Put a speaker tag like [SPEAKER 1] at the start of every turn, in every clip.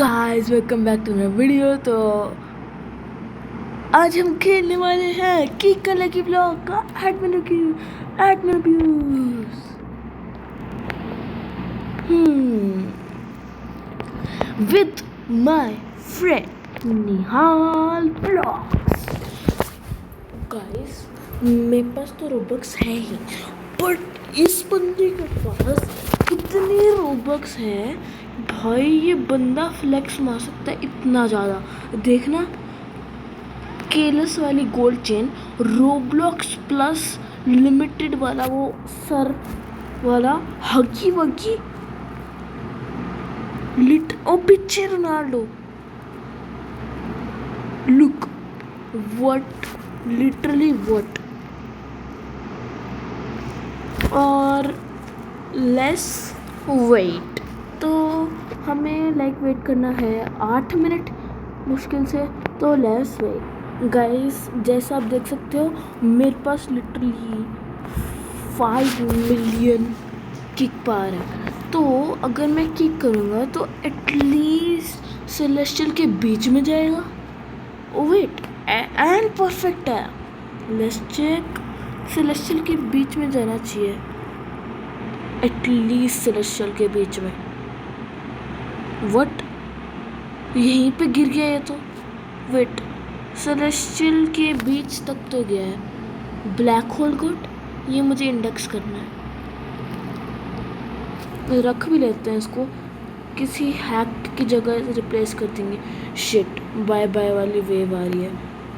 [SPEAKER 1] Guys welcome back to my video. तो आज हम खेलने वाले हैं किक का लकी ब्लॉक का 8 minute views with my friend Nihal blogs. Guys मेरे पास तो रोबक्स है ही, बट इस बंदे के पास इतने रोबक्स हैं भाई, ये बंदा फ्लेक्स मार सकता है इतना ज़्यादा। देखना, केलस वाली gold chain, Roblox plus limited वाला वो सर वाला हगी वगी लिट और पीछे Ronaldo. Look what, literally what. और लेस वेट, तो हमें वेट करना है 8 मिनट मुश्किल से, तो लेस वेट। गाइस जैसा आप देख सकते हो मेरे पास लिटरली 5 मिलियन किक पावर है। तो अगर मैं किक करूँगा तो एटलीस्ट सेलेस्टियल के बीच में जाएगा। वेट, एंड परफेक्ट है। लेट्स चेक, सेलेस्टियल के बीच में जाना चाहिए, एटलीस्ट सेलेस्टियल के बीच में। व्हाट, यहीं पे गिर गया ये तो। वेट, सेलेस्टियल के बीच तक तो गया है। ब्लैक होल गुड, ये मुझे इंडेक्स करना है। रख भी लेते हैं इसको, किसी हैक की जगह रिप्लेस कर देंगे। शिट, बाय बाय वाली वेव आ रही है,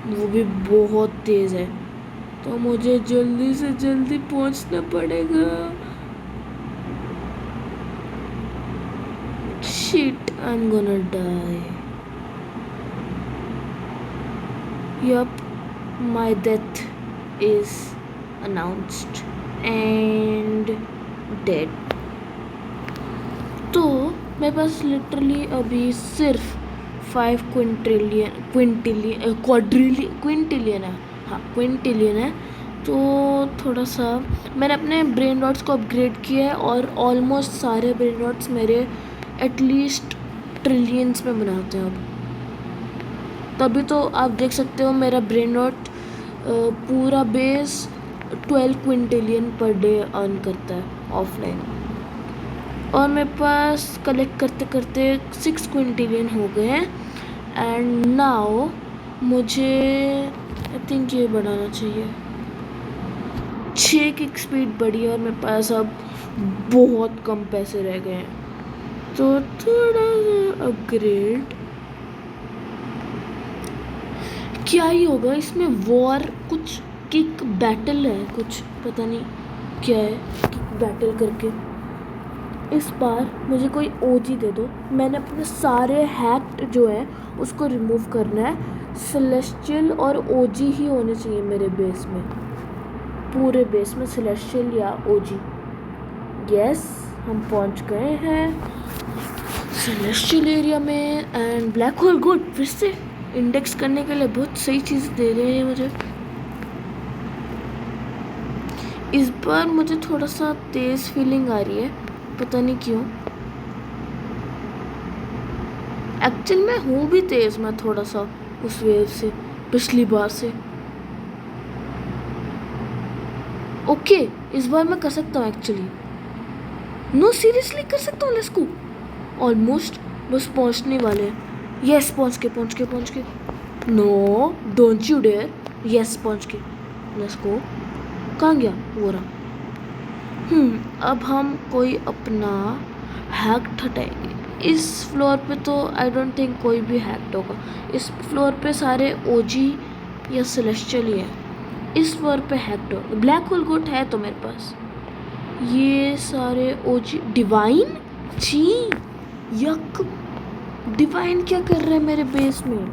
[SPEAKER 1] वो भी बहुत तेज़ है, तो मुझे जल्दी से जल्दी पहुंचना पड़ेगा। Shit, I'm gonna die. Yup, my death is announced and dead. तो मेरे पास लिटरली अभी सिर्फ 5 क्विंटिलियन है। हाँ, क्विंटिलियन है। तो थोड़ा सा मैंने अपने ब्रेन रॉट्स को अपग्रेड किया है, और ऑलमोस्ट सारे ब्रेन रॉट्स मेरे एटलीस्ट ट्रिलियंस में बनाते हैं अब। तभी तो आप देख सकते हो मेरा ब्रेन रॉट पूरा base 12 Quintillion per day earn करता है ऑफलाइन। और मेरे पास कलेक्ट करते करते 6 क्विंटिलियन हो गए हैं। एंड नाउ मुझे आई थिंक ये बढ़ाना चाहिए। 6 की स्पीड बढ़ी है और मेरे पास अब बहुत कम पैसे रह गए हैं, तो थोड़ा सा अपग्रेड क्या ही होगा इसमें। वॉर कुछ किक बैटल है, कुछ पता नहीं क्या है किक बैटल करके। इस बार मुझे कोई ओजी दे दो। मैंने अपने सारे हैक्ड जो है उसको रिमूव करना है। सेलेस्टियल और ओजी ही होने चाहिए मेरे बेस में, पूरे बेस में सेलेस्टियल या ओजी। यस, हम पहुंच गए हैं सेलेस्टियल एरिया में। एंड ब्लैक होल गुड, फिर से इंडेक्स करने के लिए बहुत सही चीज़ दे रहे हैं मुझे। इस बार मुझे थोड़ा सा तेज़ फीलिंग आ रही है, पता नहीं क्यों। एक्चुअल में हूँ भी तेज़ मैं थोड़ा सा उस वेव से, पिछली बार से। ओके, इस बार मैं कर सकता हूँ एक्चुअली। नो सीरियसली कर सकता हूँ। लेट्स गो, ऑलमोस्ट, बस पहुँचने वाले हैं। यस, पहुँच के। No don't you dare. Yes, पहुँच के। Let's go. कहाँ गया वो रहा। अब हम कोई अपना हैक हटाएंगे। इस फ्लोर पे तो आई डोंट थिंक कोई भी हैक्ड होगा। इस फ्लोर पे सारे ओजी या सेलेस्टियल ही है। इस फ्लोर पे हैक्ड होगा। ब्लैक होल गोट है तो मेरे पास ये सारे ओजी। डिवाइन, छी यक, डिवाइन क्या कर रहे हैं मेरे बेस में।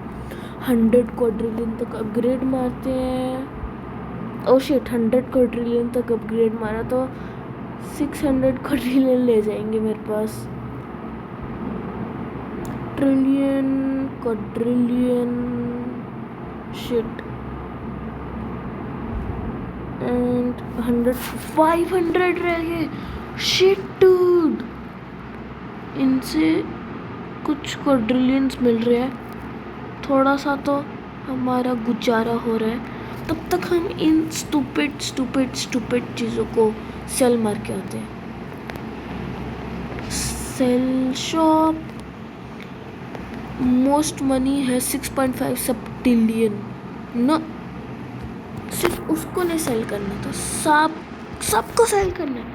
[SPEAKER 1] 100 क्वाड्रिलियन तक अपग्रेड मारते हैं। ओ शिट, 100 क्वाड्रिलियन तक अपग्रेड मारा तो 600 क्वाड्रिलियन ले जाएंगे मेरे पास। Trillion, quadrillion, shit. एंड 100, 500 रह गए। शिट डूड, इनसे कुछ क्वाड्रिलियंस मिल रहे हैं, थोड़ा सा तो हमारा गुजारा हो रहा है। तब तक हम इन स्टूपिड चीज़ों को सेल मार के आते हैं। सेल शॉप, मोस्ट मनी है 6.5 सप्टिलियन न, सिर्फ उसको नहीं सेल करना था, सबको सेल करना है।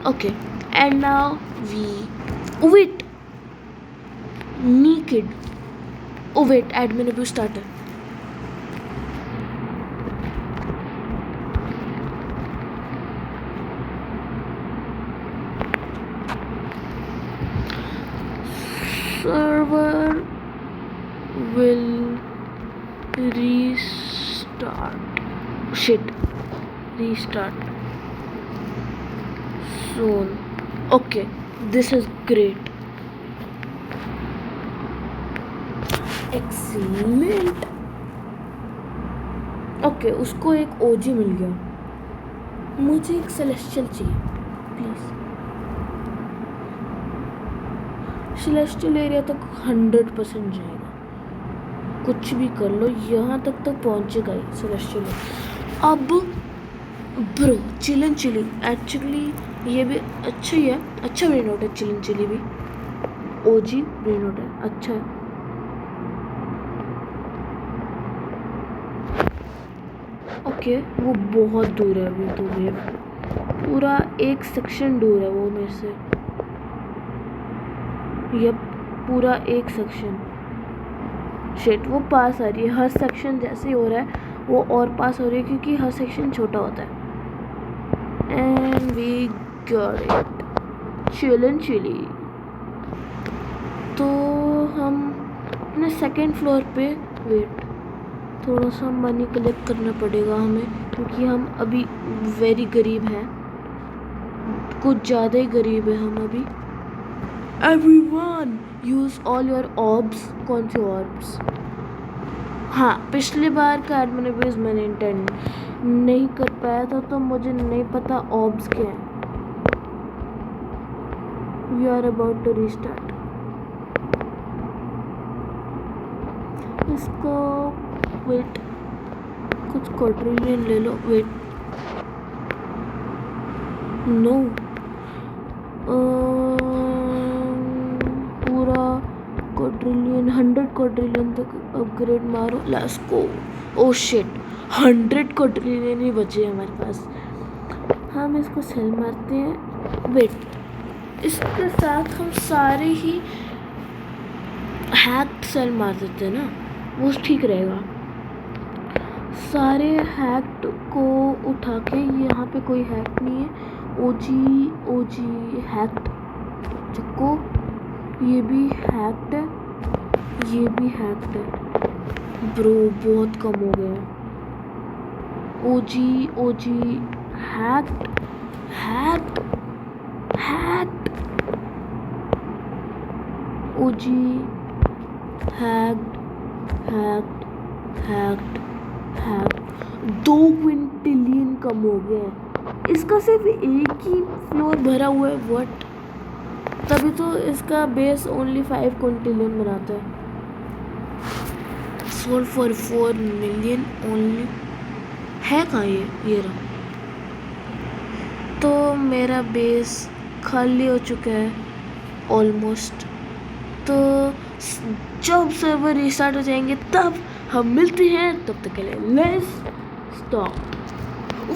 [SPEAKER 1] Okay, and now we wait naked. Oh wait, admin abuse started. Server will restart. Shit. Restart soon. Okay, this is great. Excellent. Okay, उसको एक ओजी मिल गया, मुझे एक सेलेस्टियल चाहिए प्लीज। सेलेस्टियल एरिया तक 100% जाएगा, कुछ भी कर लो, यहाँ तक तो पहुँचेगा ही सेलेस्टियल। अब ब्रो चिलन चिली, एक्चुअली ये भी अच्छा ही है, अच्छा ब्रेन आउट है चिलन चिली भी, ओजी ब्रेन आउट है, अच्छा है। ओके, वो बहुत दूर है अभी तो, वेव पूरा एक सेक्शन दूर है वो मेरे से, ये पूरा एक सेक्शन। शिट, वो पास आ रही है, हर सेक्शन जैसे ही हो रहा है वो और पास हो रही है, क्योंकि हर सेक्शन छोटा होता है। एंड वी गॉट इट, चिलन चिली। तो हम अपने सेकेंड फ्लोर पे, वेट थोड़ा सा मनी कलेक्ट करना पड़ेगा हमें, क्योंकि हम अभी वेरी गरीब हैं, कुछ ज़्यादा ही गरीब है हम अभी। Everyone use all your orbs. कौन से ऑर्ब्स? हाँ, पिछली बार का एडमिन अब्यूज मैंने इंटेंड नहीं कर पाया था, तो मुझे नहीं पता ऑर्ब्स क्या है। We are about to restart इसको। वेट, कुछ क्वाड्रिलियन ले लो। वेट, नो, पूरा क्वाड्रिलियन, 100 क्वाड्रिलियन तक अपग्रेड मारो, let's go. Oh shit, 100 quadrillion ही बचे हैं हमारे पास, हम इसको सेल मारते हैं। वेट, इसके साथ हम सारे ही हैक्ड सेल मार देते हैं ना, वो ठीक रहेगा। सारे हैक्ड को उठा के, यहाँ पे कोई हैक नहीं है, ओजी हैक्ड चक्को, ये भी हैक्ड है, ये भी हैक्ड है। ब्रो बहुत कम हो गया। OG hacked hacked hacked, OG hacked hacked hacked hacked. 2 quintillion कम हो गया, इसका सिर्फ एक ही फ्लोर भरा हुआ है। व्हाट? तभी तो इसका बेस ओनली 5 क्विंटिलियन बनाता है। सोल्ड फॉर 4 मिलियन ओनली है कहाँ ये रहा। तो मेरा बेस खाली हो चुका है ऑलमोस्ट। तो जब सर्वर रिस्टार्ट हो जाएंगे तब हम मिलते हैं, तब तक के लिए let's stop.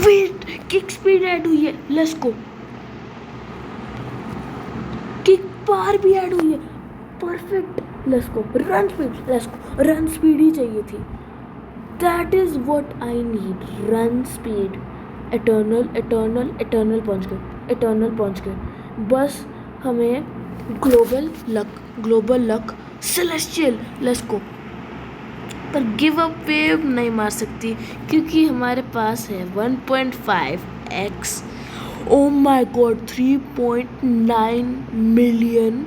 [SPEAKER 1] Wait, kick speed add हुई है, लेट्स गो। किक बार भी ऐड हुई है, perfect, let's go. Run speed, let's go, run speed ही चाहिए थी, that is what I need, run speed. Eternal पहुंच गए, बस हमें global luck celestial, let's go. पर गिव अप वेव नहीं मार सकती, क्योंकि हमारे पास है 1.5x। O my God, 3.9 million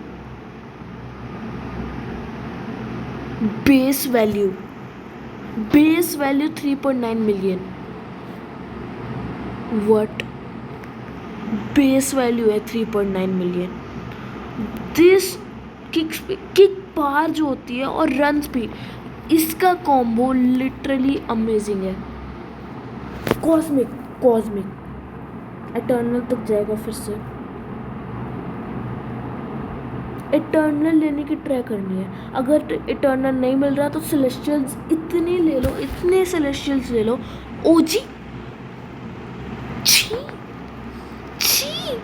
[SPEAKER 1] base value 3.9 million. What? Base value है 3.9 मिलियन। दिस किक पार जो होती है और रन स्पीड, इसका कॉम्बो लिटरली अमेजिंग है। कॉस्मिक कॉस्मिक इटर्नल तक जाएगा फिर से। इटर्नल लेने की ट्राई करनी है। अगर इटर्नल नहीं मिल रहा तो सेलेस्टियल्स इतने ले लो, इतने सेलेस्टियल्स ले लो। ओजी छी छी,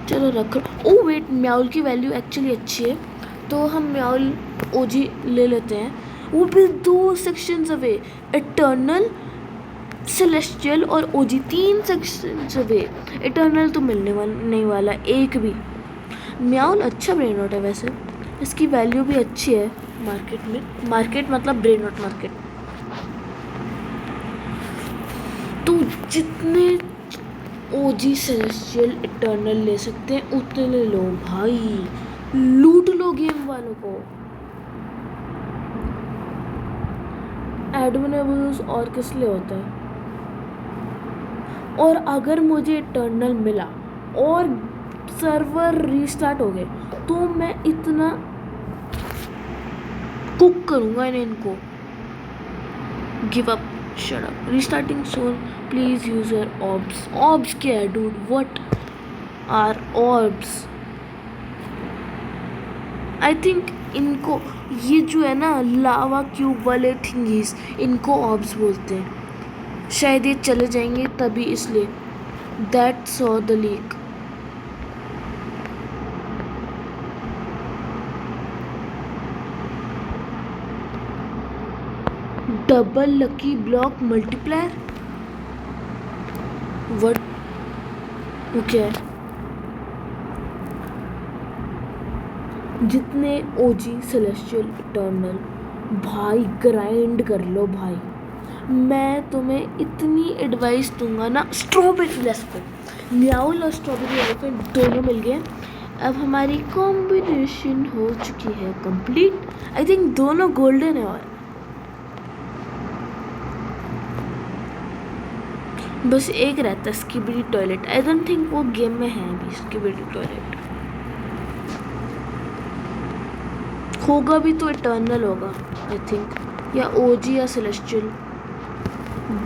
[SPEAKER 1] चलो रखो। ओ वेट, म्याउल की वैल्यू एक्चुअली अच्छी है, तो हम म्याउल ओजी ले लेते हैं। वो भी 2 सेक्शंस अवे, इटर्नल, सेलेस्टियल और ओजी 3 सेक्शंस अवे। इटर्नल तो मिलने नहीं वाला एक भी। म्याउल अच्छा ब्रेन रॉट है वैसे, इसकी वैल्यू भी अच्छी है मार्केट में। मार्केट मतलब ब्रेन रॉट मार्केट। तो जितने ओजी सेलेस्टियल इटर्नल ले सकते हैं उतने ले लो भाई, लूट लो गेम वालों को। एडमिनेबल्स और किस लिए होता है? और अगर मुझे इटर्नल मिला और सर्वर रीस्टार्ट हो गए तो मैं इतना कुक करूंगा इनको। Give up, shut up, restarting soon, please use your orbs. Orbs क्या है dude? What are orbs? I think इनको, ये जो है ना लावा क्यूब वाले थिंगीज, इनको ऑर्ब्स बोलते हैं। शायद ये चले जाएंगे तभी, इसलिए। That saw the leak. Double lucky block multiplier, what? Okay, जितने ओजी सेलेस्टियल इटर्नल, भाई ग्राइंड कर लो भाई। मैं तुम्हें इतनी एडवाइस दूंगा ना। Strawberry, let's go. म्याउल और स्ट्रॉबेरी एलिफेंट दोनों मिल गए। अब हमारी कॉम्बिनेशन हो चुकी है कंप्लीट। आई थिंक दोनों गोल्डन है। और बस एक रहता है skibidi toilet. I don't think वो गेम में है अभी स्किबिडी टॉयलेट। होगा भी तो इटर्नल होगा आई थिंक, या ओजी या सेलेस्टियल।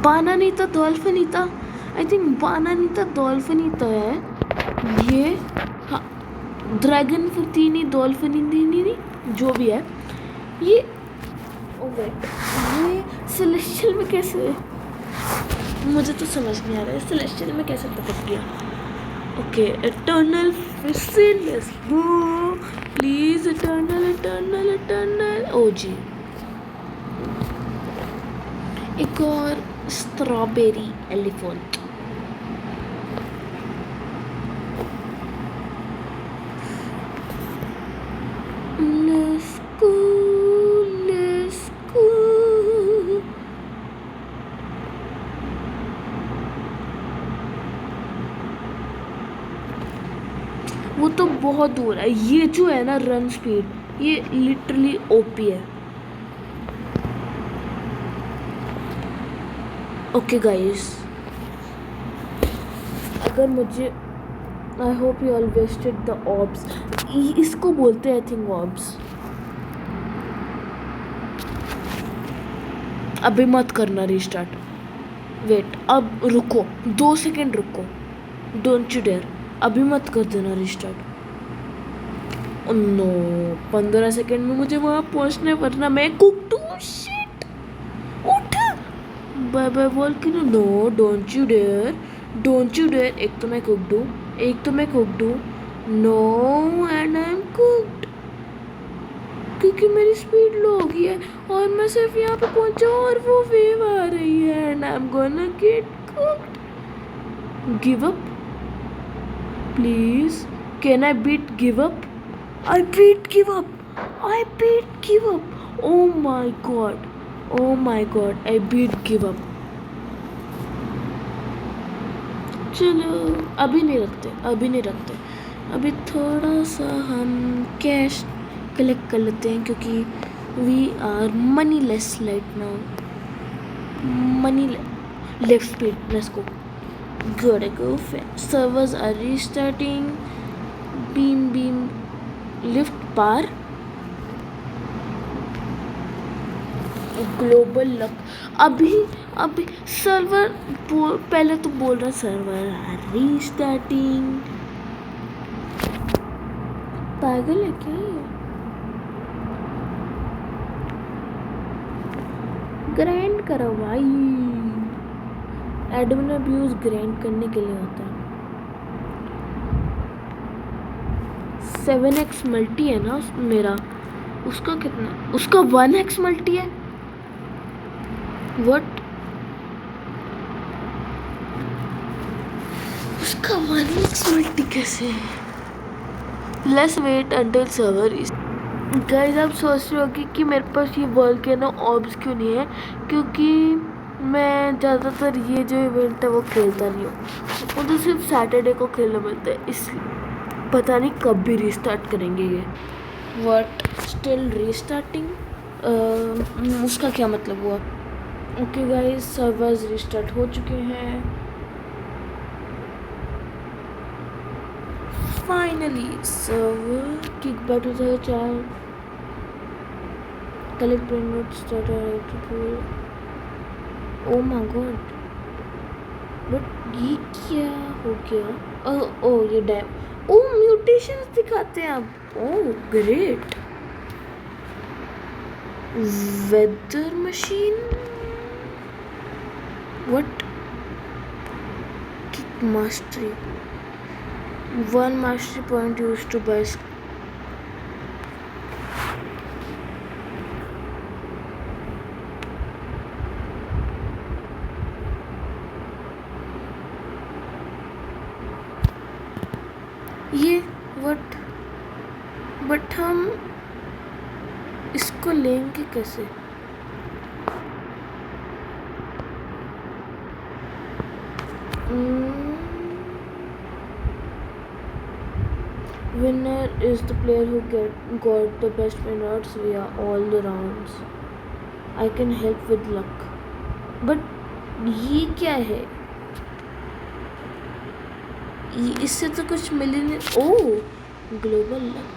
[SPEAKER 1] बानानीता डॉल्फिनीता, आई थिंक बानानीता डॉल्फिनीता है ये। हाँ, ड्रैगन फ्रूटीनी डॉल्फिनी, जो भी है ये। ओ वेट, ये सेलेस्टियल में कैसे? मुझे तो समझ नहीं आ रहा है सेलेस्टियल में कैसे टपक गया। ओके, इटर्नल फिर से, let's go please. Eternal eternal eternal OG. एक और strawberry elephant. Let's go let's go. वो तो बहुत दूर है। ये जो है ना रन स्पीड, ये लिटरली ओपी है। ओके गाइस, अगर मुझे, I hope you all wasted the orbs. इसको बोलते हैं आई थिंक ऑर्ब्स। अभी मत करना रीस्टार्ट, वेट, अब रुको 2 सेकेंड रुको, डोंट यू डेयर। अभी मत कर देना रीस्टार्ट। नो, 15 सेकेंड में मुझे वहाँ पहुँचना, वरना मैं कुक हूँ। शिट, उठ, बाय बाय बोल के। No, don't you dare, don't you dare. एक तो मैं कुकड हूँ, एक तो मैं कुकड हूँ। No, and I am cooked, क्योंकि मेरी स्पीड लो हो गई है और मैं सिर्फ यहाँ पे पहुँचा और वो वेव आ रही है and I am gonna get cooked. Give up please, can I beat give up? I beat give up. I beat give up. Oh my god. Oh my god. I beat give up. चलो अभी नहीं रखते, अभी नहीं रखते। अभी थोड़ा सा हम कैश कलेक्ट कर लेते हैं क्योंकि we are moneyless right now. Money left speed, let's go. Gotta go fast. Servers are restarting. Beam lift par, global luck. अभी अभी सर्वर पहले तो बोल रहा सर्वर रीस्टार्टिंग। पागल है क्या ये? ग्राइंड करो भाई। एडमिन अब्यूज ग्राइंड करने के लिए होता है। 7x मल्टी है ना मेरा, उसका कितना? उसका 1x मल्टी है। व्हाट? उसका 1x मल्टी कैसे है? Let's wait until server is. Guys आप सोच रहे होगे कि मेरे पास ये वोल्केनो ऑर्ब्स क्यों नहीं है, क्योंकि मैं ज़्यादातर ये जो इवेंट है वो खेलता नहीं हूँ। मुझे सिर्फ सैटरडे को खेलना मिलता है, इसलिए पता नहीं कब भी रीस्टार्ट करेंगे ये। व्हाट? Still restarting? उसका क्या मतलब हुआ? ओके गाइस, सर्वर्स रीस्टार्ट हो चुके हैं फाइनली। सर्वर किक बैटल था 4 collect brain start. O my God, but ये क्या हो गया? ओ ये डैम। ओ म्यूटेशंस दिखाते हैं अब। Oh great. Weather machine. What? Kick mastery 1 mastery point used to buy ये व्हाट? बट हम इसको लेंगे कैसे? Winner is the player who got the best win odds via all the rounds. I can help with luck. But ये क्या है? इससे तो कुछ मिल ही नहीं। Oh global luck.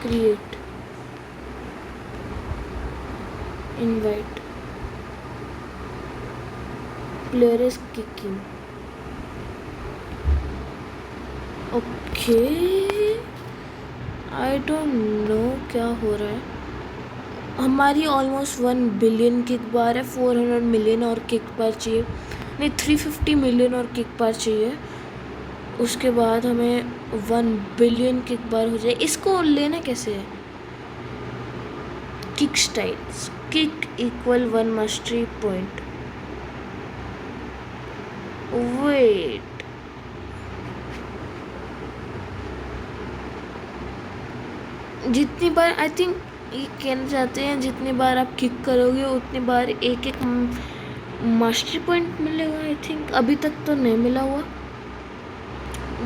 [SPEAKER 1] Create invite player is kicking. Okay I don't know क्या हो रहा है। हमारी ऑलमोस्ट 1 बिलियन किक बार है। 400 मिलियन और किक बार चाहिए, नहीं 350 मिलियन और किक बार चाहिए। उसके बाद हमें 1 बिलियन किक बार हो जाए। इसको लेना कैसे है? Kick styles kick equal 1 mastery point. Wait, जितनी बार आई थिंक ये कहना चाहते हैं जितनी बार आप किक करोगे उतनी बार एक एक मास्टरी पॉइंट मिलेगा। आई थिंक अभी तक तो नहीं मिला हुआ।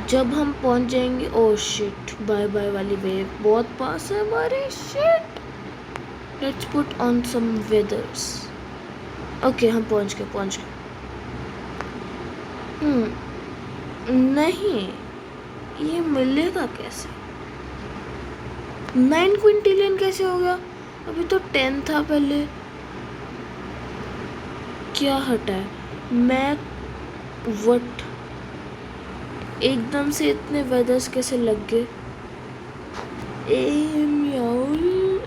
[SPEAKER 1] जब हम पहुंच जाएंगे। ओह शिट, बाय बाय वाली वेव बहुत पास है हमारे। Shit, let's put on some weathers. Okay हम पहुंच गए। नहीं, ये मिलेगा कैसे? 9 क्विंटिलियन कैसे हो गया? अभी तो 10 था पहले। क्या हटा है? मैं वट एकदम से इतने वेदर्स कैसे लग गए?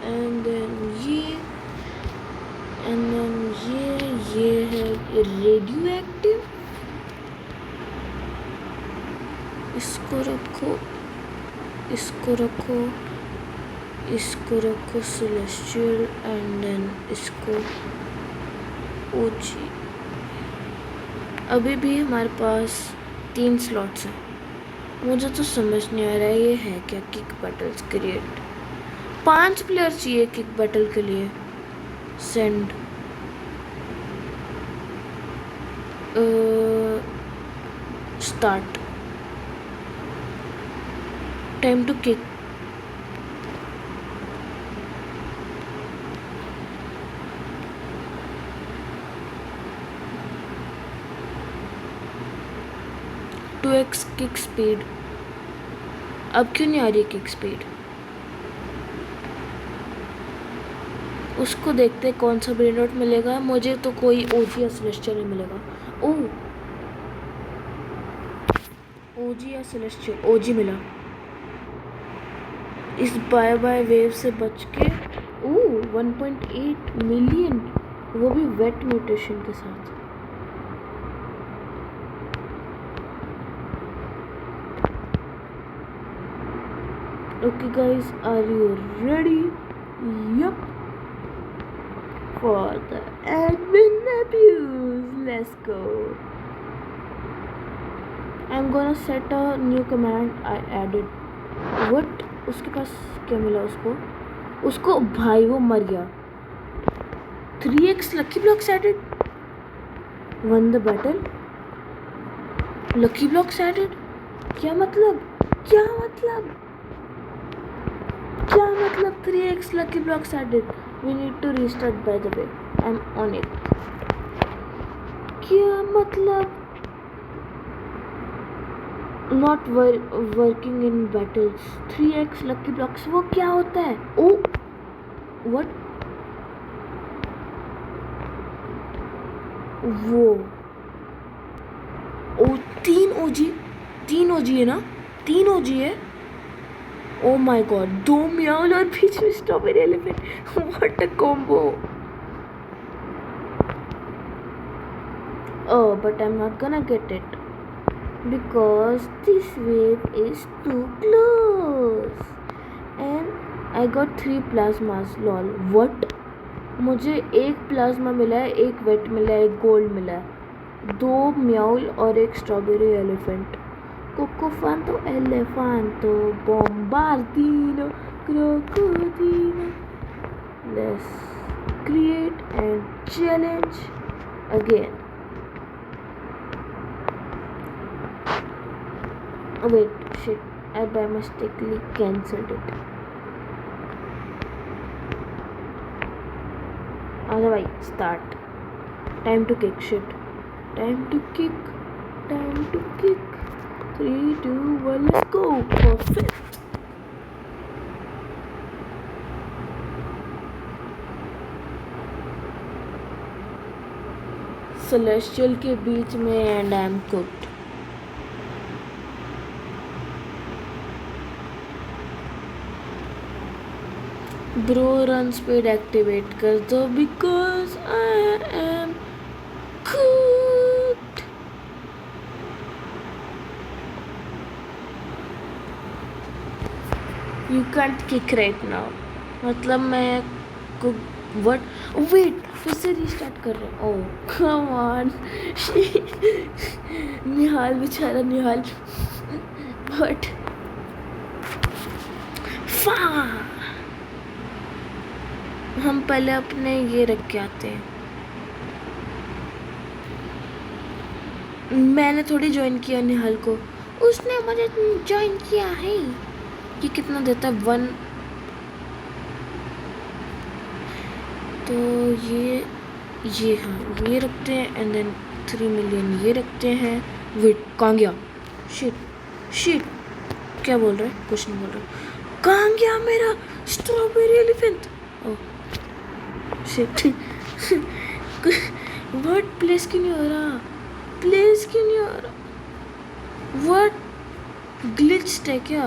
[SPEAKER 1] एंड देन ये है रेडियो एक्टिव। इसको रखो सेलेस्टियल एंड देन इसको ओजी। अभी भी हमारे पास 3 स्लॉट्स हैं। मुझे तो समझ नहीं आ रहा है ये है क्या। किक बैटल्स क्रिएट 5 प्लेयर चाहिए किक बैटल के लिए। Send start time to kick. Two x kick speed. अब क्यों नहीं आ रही किक स्पीड? उसको देखते कौन सा ब्रेन रॉट मिलेगा। मुझे तो कोई ओजी या सेलेस्टियल नहीं मिलेगा। ओजी या सेलेस्टियल, ओजी मिला। इस बाय बाय वेव से बच के 1.8 मिलियन, वो भी वेट म्यूटेशन के साथ। Okay guys, are you ready? Yup. For the admin abuse, let's go. I'm gonna set a new command I added. What? उसके पास क्या मिला उसको भाई वो मर गया। 3x lucky blocks added. Won the battle. Lucky blocks added. क्या मतलब 3x lucky blocks added. We need to restart by the way. I'm on it. क्या मतलब not working in battles. 3x lucky blocks वो क्या होता है? What? वो 3 ओजी है ना? 3 ओजी है। ओ माय गॉड, 2 म्याउल और बीच में strawberry elephant. What a combo. Oh, but I'm not gonna get it because this wave is too close and I got 3 plasmas. lol. What? मुझे 1 प्लाज्मा मिला है, 1 वेट मिला है, 1 गोल्ड मिला है, 2 म्याउल और 1 strawberry elephant. Cocofanto, elefanto, bombardino, crocodilo. Let's create and challenge again. Oh wait, shit, I by mistakenly cancelled it. Otherwise, start. Time to kick, shit. Time to kick. 3, 2, 1, let's go. Perfect. Celestial के बीच में and I'm cooked. Bro, run speed activate कर दो because I am cooked. You can't kick right now. मतलब मैं what? Wait, फिर से restart कर रहे हैं। ओह कम ऑन। निहाल बेचारा निहाल। बट हम पहले अपने ये रख के आते हैं। मैंने थोड़ी ज्वाइन किया निहाल को, उसने मुझे ज्वाइन किया है। ये कितना देता है? 1। तो ये हाँ ये रखते हैं एंड देन 3 मिलियन ये रखते हैं। वेट, कहाँ गया? शिट क्या बोल रहा है? कुछ नहीं बोल रहा। कहाँ गया मेरा strawberry elephant? Oh shit. What? Place क्यों नहीं हो रहा? व्हाट ग्लिच्ड है क्या?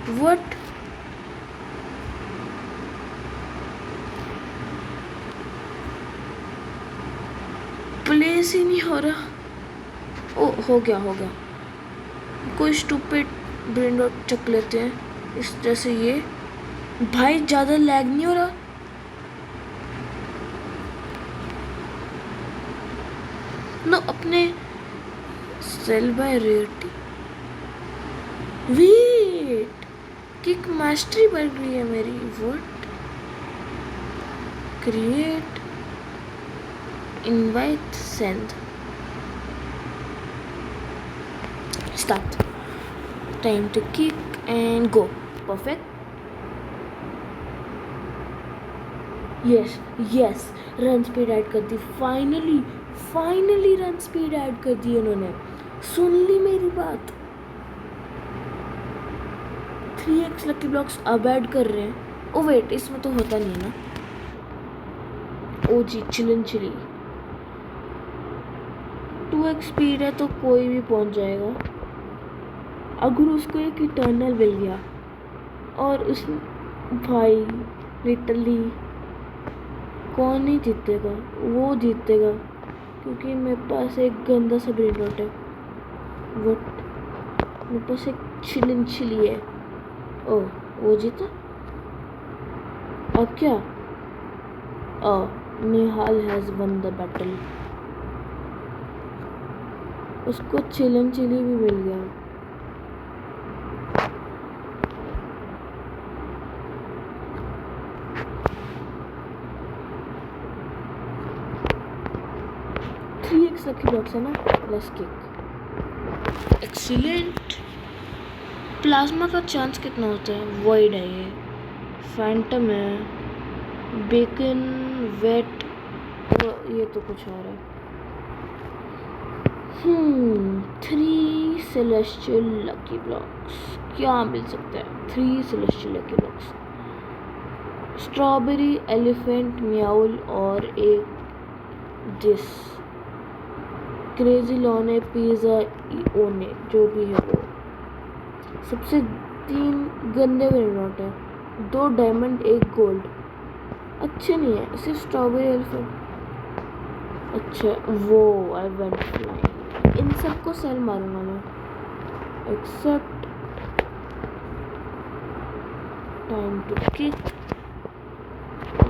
[SPEAKER 1] व्हाट? प्लेस ही नहीं हो रहा। ओ हो गया। कोई स्टूपिड ब्रेन रॉट चक लेते हैं इस जैसे ये। भाई ज़्यादा लैग नहीं हो रहा? नो अपने sell by rarity. Wait, kick mastery बढ़ गई है मेरी। What? Create invite send start. Time to kick and go. Perfect. yes run speed add कर दी। फाइनली रन स्पीड ऐड कर दी उन्होंने। सुन ली मेरी बात। 3x लकी ब्लॉक्स अब ऐड कर रहे हैं। ओ वेट, इसमें तो होता नहीं है ना। ओ जी चिलन चिली 2x स्पीड है तो कोई भी पहुंच जाएगा। अगर उसको एक इटर्नल मिल गया और उस भाई लिटरली कौन ही जीतेगा, वो जीतेगा क्योंकि मेरे पास एक गंदा सा ब्रेन रॉट है। वट मेरे पास एक चिलन चिली है। ओह वो जीता। अब क्या? निहाल हैज वन द बैटल। उसको चिलन चिली भी मिल गया। थ्री एक्स लकी बॉक्स है ना, लेट्स किक। एक्सीलेंट। प्लाज्मा का चांस कितना होता है? वॉइड है ये, फैंटम है, बेकन, वेट, ये तो कुछ और है। 3 सेलेस्टियल लकी ब्लॉक्स क्या मिल सकता है? 3 celestial lucky blocks, strawberry, elephant, म्याउल और एक डिस, क्रेजी लॉने, पिज़्ज़ा ओने, जो भी है वो। सबसे 3 गंदे वेरिएंट नोट है, 2 डायमंड 1 गोल्ड। अच्छे नहीं है, सिर्फ स्ट्रॉबेरी एलिफेंट। अच्छा वो आई वेंट फ्लाइंग। इन सबको सेल मारूंगा मैं accept time to kick.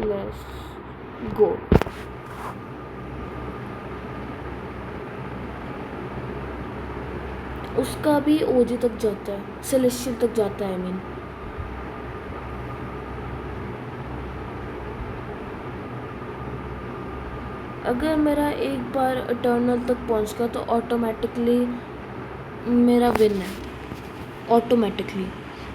[SPEAKER 1] Let's go. उसका भी ओजी तक जाता है, सेलेस्टियल तक जाता है। आई मीन अगर मेरा एक बार इटर्नल तक पहुंच गया तो ऑटोमेटिकली मेरा विन है, ऑटोमेटिकली,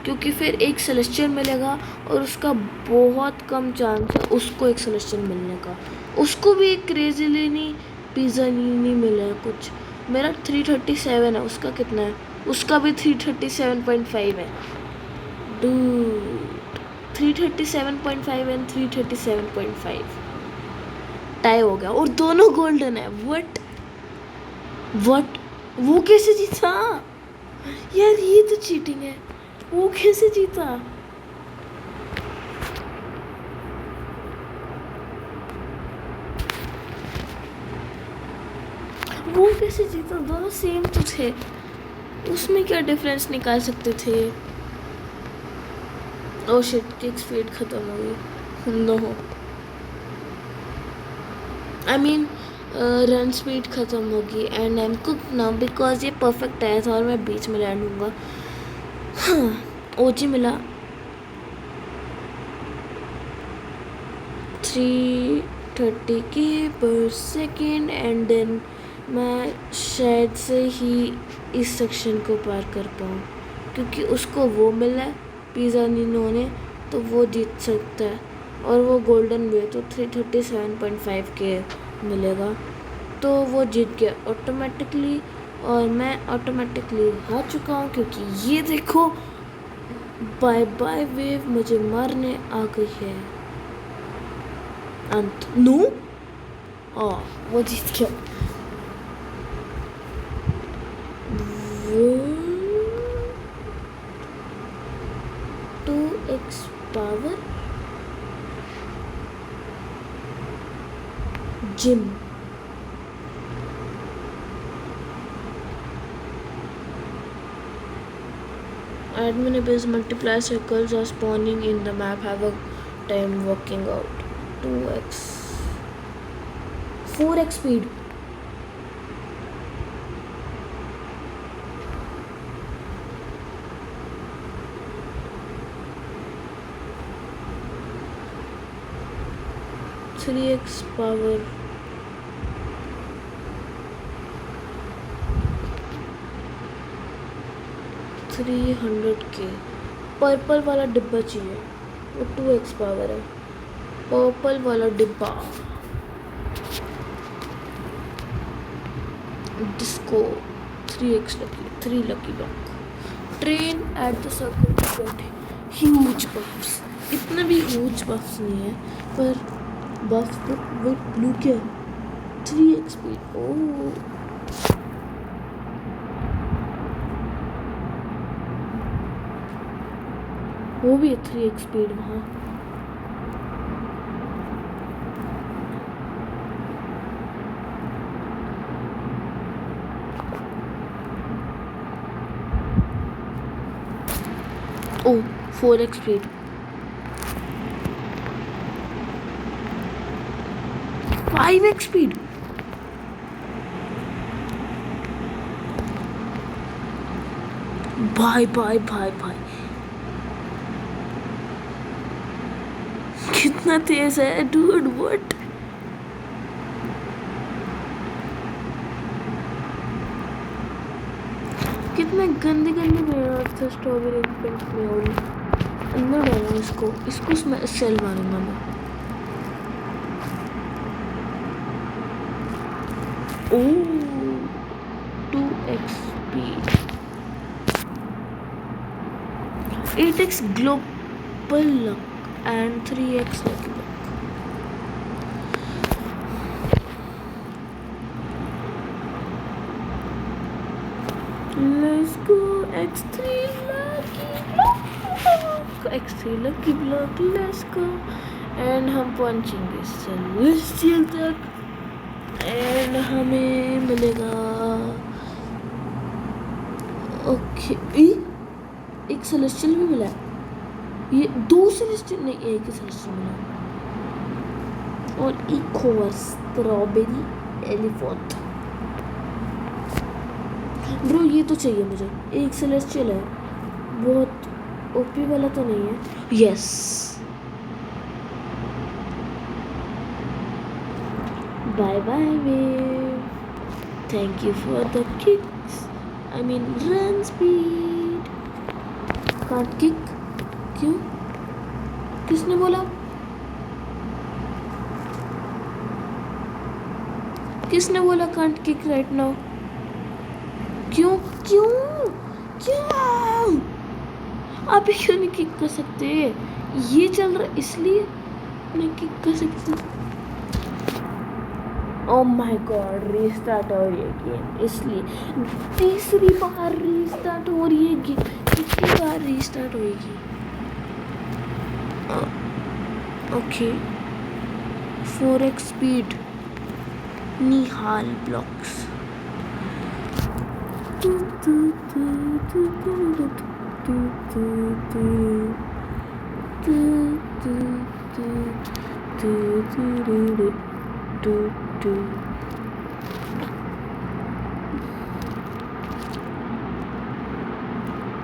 [SPEAKER 1] क्योंकि फिर एक सेलेस्टियल मिलेगा और उसका बहुत कम चांस है उसको एक सेलेस्टियल मिलने का। उसको भी एक क्रेजीली नहीं, पिज़्ज़ा नहीं मिला है कुछ। मेरा 337 है, उसका कितना है? उसका भी 337.5 है। डूड 337.5 एंड 337.5 टाई हो गया और दोनों गोल्डन है। वट वो कैसे जीता यार? ये तो चीटिंग है। वो कैसे जीता? वो कैसे जीता? दोनों सेम तो थे, उसमें क्या डिफरेंस निकाल सकते थे? ओह शिट, किक स्पीड खत्म हो गई। No I mean run speed खत्म होगी and I am cook now because ये परफेक्ट आया था और मैं बीच में लैंड दूंगा। ओजी मिला 330 के पर सेकेंड एंड देन मैं शायद से ही इस सेक्शन को पार कर पाऊँ क्योंकि उसको वो मिला है पिज़्ज़ा नीनो ने, तो वो जीत सकता है और वो गोल्डन भी है तो 337.5 के मिलेगा, तो वो जीत गया ऑटोमेटिकली और मैं ऑटोमेटिकली हार चुका हूँ क्योंकि ये देखो बाय बाय वेव मुझे मारने आ गई है। अंत नो वो जीत गया। 2x power gym admin base multiply circles are spawning in the map, have a time working out 2x 4x speed three x power $300K। Purple वाला डिब्बा चाहिए, वो 2x पावर है। पर्पल वाला डिब्बा disco 3x lucky 3 lucky block. Train at the circle to get huge buffs. इतना भी huge बफ्स नहीं है पर बस वेट ब्लू क्या 3x स्पीड ओ वो भी है 3x स्पीड वहाँ ओ 4x स्पीड 5x स्पीड भाई भाई भाई भाई कितना तेज है डूड व्हाट कितने गंदे गंदे पेड़ थे स्ट्रॉबेरी पेंट में और अंदर डालूंगा इसको सेल मारूंगा मैं ओ 2x speed 8x global luck and 3x lucky luck. Let's go x3 lucky block x3 lucky block let's go and हम पहुंचेंगे सेलेस्टियल तक and हमें मिलेगा ओके एक सेलेस्टियल भी मिला है ये 2 सेलेस्टियल नहीं एक ही सेलेस्टियल मिला और एक हुआ स्ट्रॉबेरी एलिफेंट ब्रो ये तो चाहिए मुझे एक सेलेस्टियल है बहुत ओपी वाला तो नहीं है yes bye bye wave thank you for the kicks I mean run speed can't kick क्यों किसने बोला कांट किक राइट नाउ क्यों क्यों क्यों आप क्यों नहीं किक कर सकते ये चल रहा इसलिए नहीं किक कर सकते ओह माय गॉड रीस्टार्ट हो रही है गेम इसलिए तीसरी बार रीस्टार्ट हो रही है गेम कितनी बार रीस्टार्ट होएगी ओके 4x स्पीड निहाल ब्लॉक्स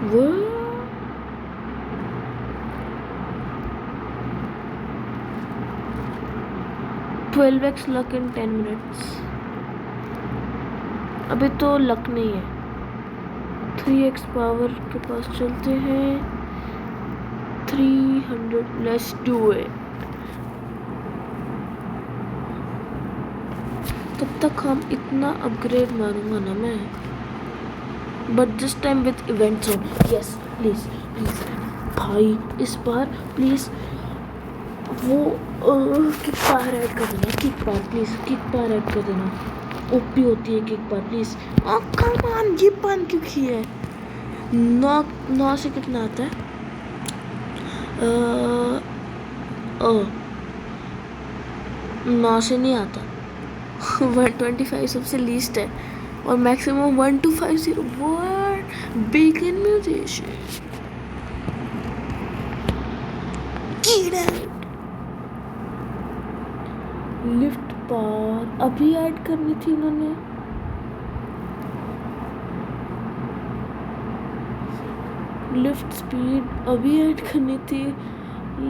[SPEAKER 1] वो 12x लक इन 10 मिनट्स अभी तो लक नहीं है 3x पावर के पास चलते हैं 300 लेट्स डू इट तब तक हम इतना अपग्रेड मारूंगा ना मैं but this time with event zone yes please please भाई इस बार प्लीज वो किक पार ऐड कर देना किक पार प्लीज किक पार ऐड कर देना ओपी होती है किक पार प्लीज कम ऑन ये पान क्यों किया है 9 से कितना आता है 9 से नहीं आता 125 सबसे लीस्ट है और मैक्सिमम 1250 वर्ड बेकन म्यूजिशियन लिफ्ट पार अभी ऐड करनी थी उन्होंने लिफ्ट स्पीड अभी ऐड करनी थी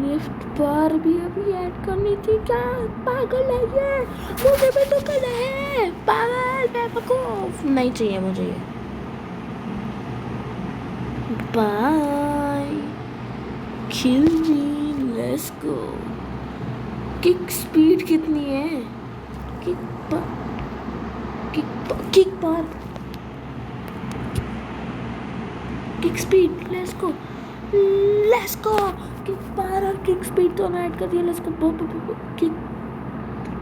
[SPEAKER 1] लिफ्ट पार भी अभी ऐड करनी थी क्या पागल है ये मुझे भी तो करना है पागल बेवकूफ नहीं चाहिए मुझे ये bye kill me let's go kick speed कितनी है kick power kick speed let's go kick power और किक स्पीड दोनों ऐड कर दिया लेट्स गो किक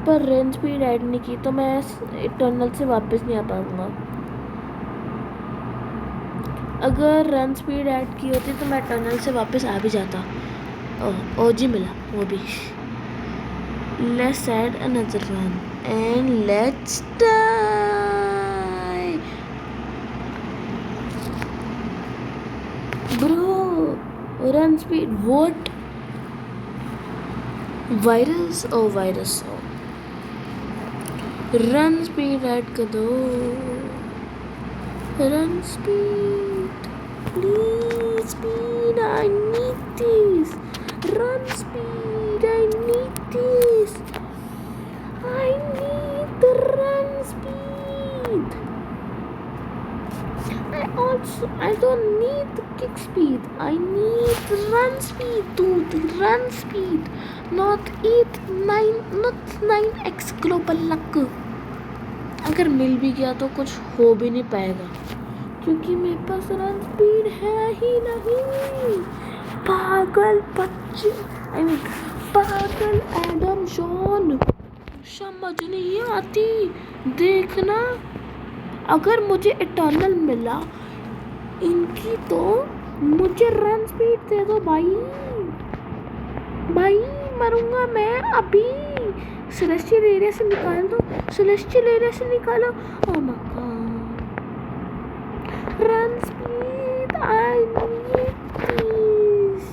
[SPEAKER 1] पर रेंज स्पीड ऐड नहीं की तो मैं इटर्नल से वापस नहीं आ पाऊंगा। अगर रन स्पीड ऐड की होती तो मैं इटर्नल से वापस आ भी जाता। ओजी मिला वो भी। Let's add another one and let's die bro. Run speed what? Virus oh virus oh. Run speed add कर दो। Run speed please speed, I need this. Run speed, I need this. I need the run speed. I don't need the kick speed. I need the run speed, dude. Run speed, not 9x global luck. अगर मिल भी गया तो कुछ हो भी नहीं पाएगा क्योंकि मेरे पास रन स्पीड है ही नहीं। पागल बच्चे, पागल एडम जॉन, समझ नहीं आती। देखना, अगर मुझे इटर्नल मिला इनकी तो मुझे रन स्पीड दे दो भाई। भाई मरूंगा मैं अभी। सेलेस्टियल एरिया से निकाल दो, सेलेस्टियल एरिया से निकालो। Oh my God, run speed, I need this.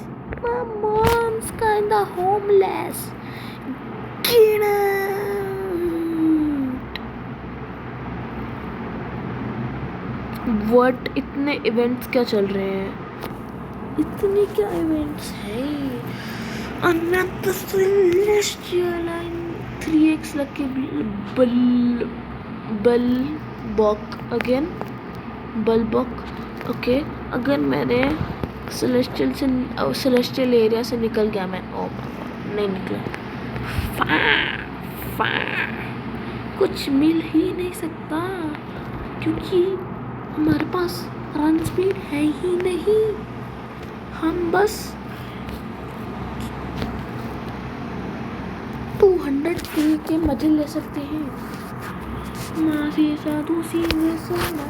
[SPEAKER 1] My mom's kinda homeless. Get out. What? इतने इवेंट्स क्या चल रहे हैं? इतने क्या इवेंट्स हैं? Another celestial line 3x लग के बल्बॉक अगेन बल्बॉक। ओके, अगर मैंने सेलेस्टियल एरिया से निकल गया मैं, ओ नहीं निकला, कुछ मिल ही नहीं सकता क्योंकि हमारे पास रन स्पीड है ही नहीं। हम बस 200 के मजे ले सकते हैं। मासी साधु सीधे सोना,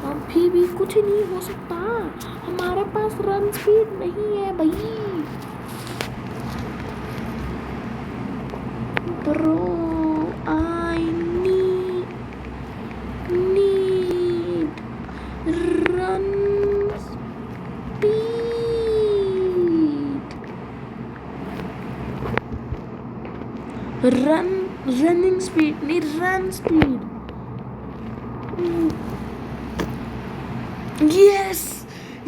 [SPEAKER 1] अभी भी कुछ नहीं हो सकता। हमारे पास रन स्पीड नहीं है भाई। Bro I need run speed. Running speed नहीं, run speed. Yes,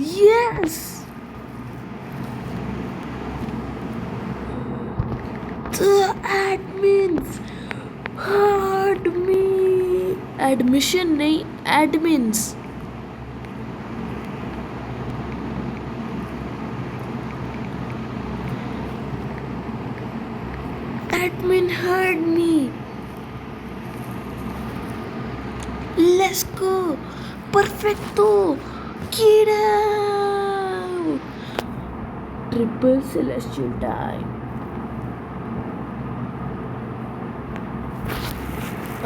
[SPEAKER 1] yes. The admins heard me. Admission नहीं, admins. Admin heard me. Let's go. Perfecto. Get out. Triple celestial time.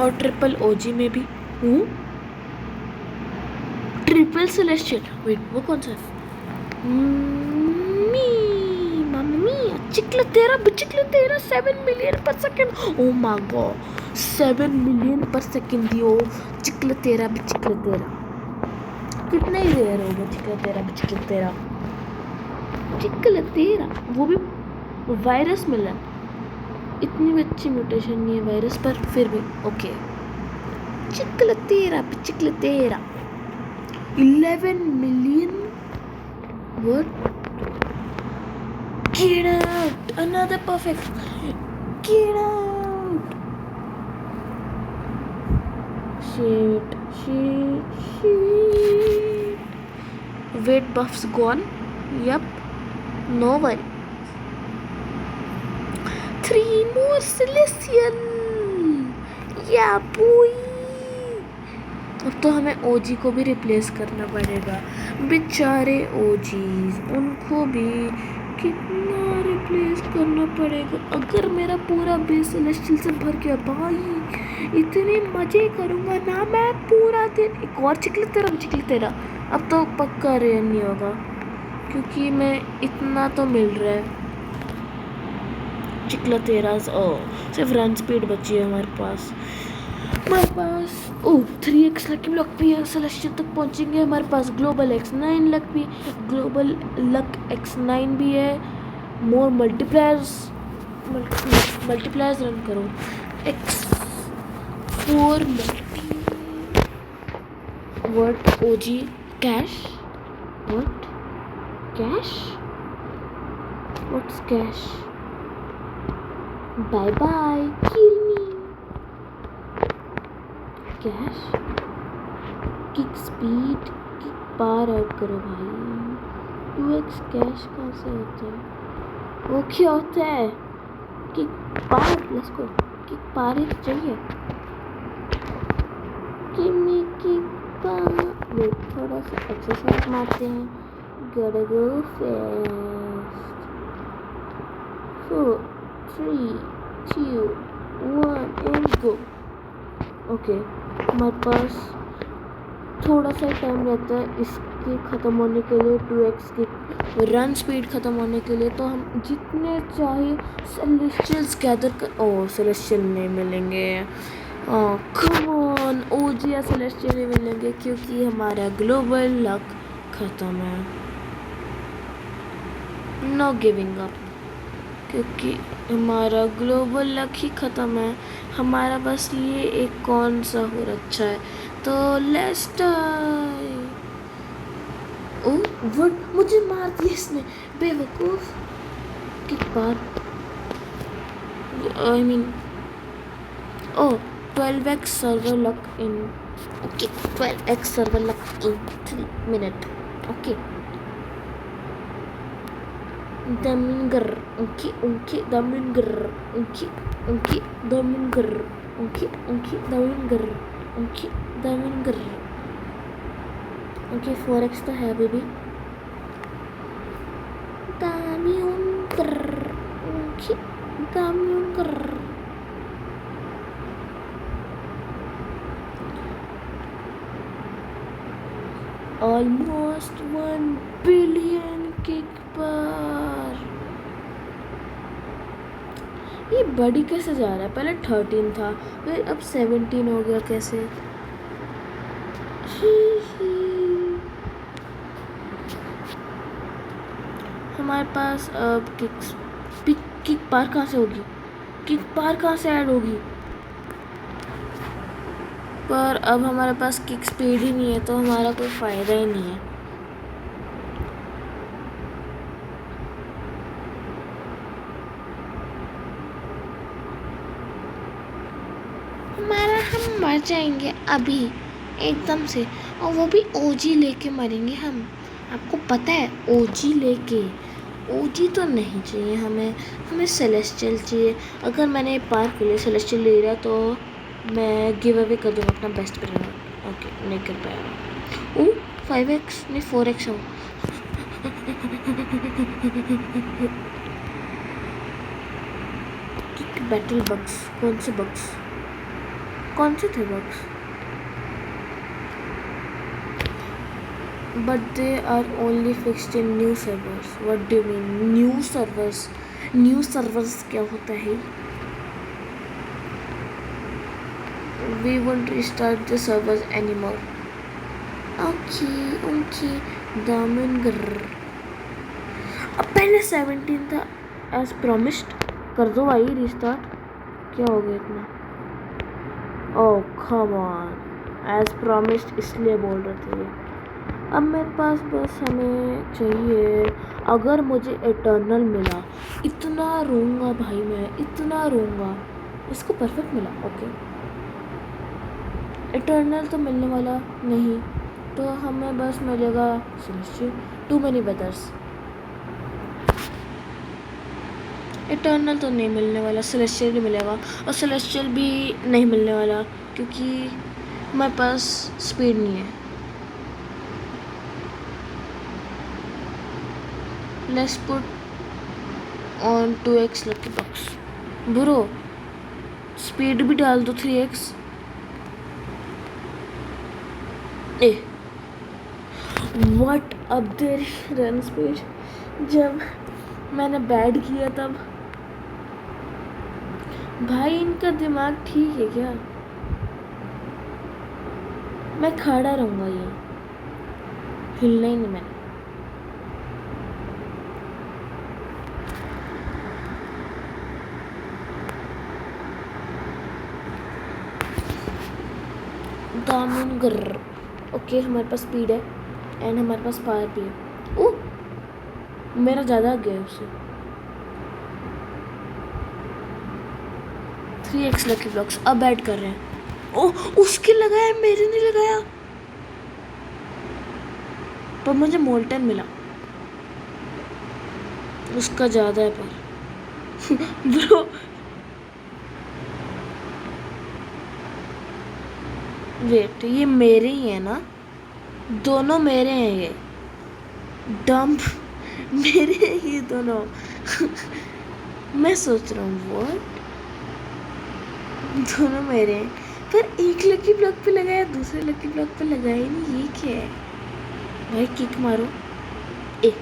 [SPEAKER 1] और ट्रिपल ओजी में भी हूँ। Triple celestial, wait वो कौन सा है? चिकला तेरा 7 मिलियन पर second. O my God, 7 million पर सेकंड दियो। चिकला तेरा कितना ही रेयर होगा। चिकला तेरा वो भी वायरस मिला। इतनी भी अच्छी म्यूटेशन नहीं है वायरस पर, फिर भी ओके। चिकला तेरा 11 million. What? Get out! Another perfect. Get out! Shit. Weight buffs gone. Yup. No worry. 3 more celestial. Yeah, boy. अब तो हमें ओजी को भी रिप्लेस करना पड़ेगा। बेचारे ओजीज, उनको भी कितना प्लीज करना पड़ेगा। अगर मेरा पूरा बेस सेलेस्टियल से भर गया भाई, इतने मजे करूँगा ना मैं पूरा दिन। एक और चिकली तेरा अब तो पक्का रेयर नहीं होगा, क्योंकि मैं इतना तो मिल रहा है। चिकला तेरा सिर्फ रन स्पीड बची है हमारे पास। ओह 3x लकी ब्लॉक भी है, सेलेस्टियल तक पहुंचेंगे। हमारे पास ग्लोबल x9 लक भी, ग्लोबल लक x9 भी है। मोर मल्टीप्लायर्स रन करो। x4 what OG cash, what cash, what's cash, bye bye kill me. Cash kick speed, kick पार ऐड करो भाई। 2x कैश कहाँ से होता है? वो क्या होता है? Kick power, let's go. Kick power ही तो चाहिए। किमी किक पार। वेट, थोड़ा सा एक्सरसाइज मारते हैं। Gotta go fast. 4 3 2 1 and go. Okay, हमारे पास थोड़ा सा टाइम रहता है इसके ख़त्म होने के लिए, 2x की रन स्पीड ख़त्म होने के लिए। तो हम जितने चाहे सेलेस्टियल्स गैदर कर। ओह सेलेस्टियल नहीं मिलेंगे, कम ऑन, ओजी या सेलेस्टियल नहीं मिलेंगे क्योंकि हमारा ग्लोबल लक ख़त्म है। नो गिविंग अप, क्योंकि हमारा ग्लोबल लक ही ख़त्म है। हमारा बस ये एक कौन सा और अच्छा है, तो लेट्स डाई। ओह व्हाट, मुझे मार दिया इसने, बेवकूफ़। किक पार, I mean oh 12x server luck in, okay 12x server luck in 3 minute, okay. Daminger, okay, Daminger, okay, Daminger, okay, Daminger, okay, Daminger, okay, 4x तो है baby. Daminger, okay, Daminger, almost 1 billion kick पर। ये बड़ी कैसे जा रहा है? पहले 13 था, फिर अब 17 हो गया कैसे? हमारे पास अब किक पार कहाँ से होगी? किक पार कहाँ से ऐड होगी? पर अब हमारे पास किक स्पीड ही नहीं है, तो हमारा कोई फ़ायदा ही नहीं है। हम मर जाएंगे अभी एकदम से, और वो भी ओजी लेके मरेंगे हम। आपको पता है, ओजी लेके, ओजी तो नहीं चाहिए हमें सेलेस्टियल चाहिए। अगर मैंने पार के लिए सेलेस्टियल ले लिया तो मैं गिव अवे कर दूँगा अपना बेस्ट प्लेयर। ओके नहीं कर पाया। ओ 5x नहीं 4x हो। किक बैटल बग्स, कौन से थे bugs? But they are only fixed in new servers. What do you mean new servers? New servers क्या होता है? We won't restart the servers anymore. Okay दामनगर। अब पहले 17 था एज प्रॉमिस्ड। कर दो भाई रिस्टार्ट। क्या हो गया इतना? ओह कम ऑन, एज प्रॉमिस्ड इसलिए बोल रहे थे ये। अब मेरे पास बस हमें चाहिए, अगर मुझे इटर्नल मिला इतना रोऊंगा भाई, मैं इतना रोऊंगा। इसको परफेक्ट मिला, ओके। इटर्नल तो मिलने वाला नहीं, तो हमें बस मिलेगा celestial. Too many weathers. Eternal तो नहीं मिलने वाला, सेलेस्टियल भी मिलेगा, और सेलेस्टियल भी नहीं मिलने वाला क्योंकि हमारे पास स्पीड नहीं है। Let's put on 2x lucky box. Bro speed भी डाल दो 3x। ए व्हाट अब देर रन स्पीड जब मैंने बैट किया तब। भाई इनका दिमाग ठीक है क्या? मैं खड़ा रहूंगा, ये हिलना ही नहीं मैंने। दामनगर। ओके हमारे पास स्पीड है एंड हमारे पास पावर भी है। ओह मेरा ज़्यादा आ गया उससे। 3x लकी ब्लॉक्स अब ऐड कर रहे हैं। ओह उसके लगाया मेरे नहीं लगाया, पर मुझे मोल्टन मिला। उसका ज़्यादा है पर ब्रो वेट ये मेरे ही है ना? दोनों मेरे हैं ये डंप मेरे हैं ये दोनों मैं सोच रहा हूँ वो दोनों मेरे हैं, पर एक लकी ब्लॉक पे लगाया दूसरे लकी ब्लॉक पे लगाया ही नहीं। ये क्या है भाई? किक मारो। ए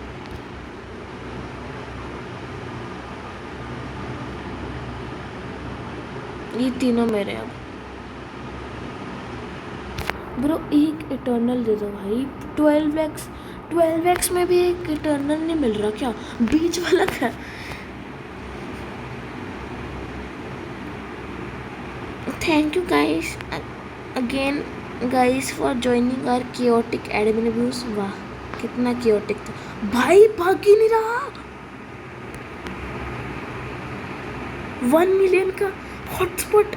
[SPEAKER 1] ये तीनों मेरे अब। ब्रो एक इटर्नल दे दो भाई। 12x में भी एक इटर्नल नहीं मिल रहा क्या? बीच वाला क्या? Thank you guys again guys for joining our chaotic admin abuse. वाह कितना chaotic था भाई, भाग ही नहीं रहा। 1 मिलियन का हॉटस्पॉट।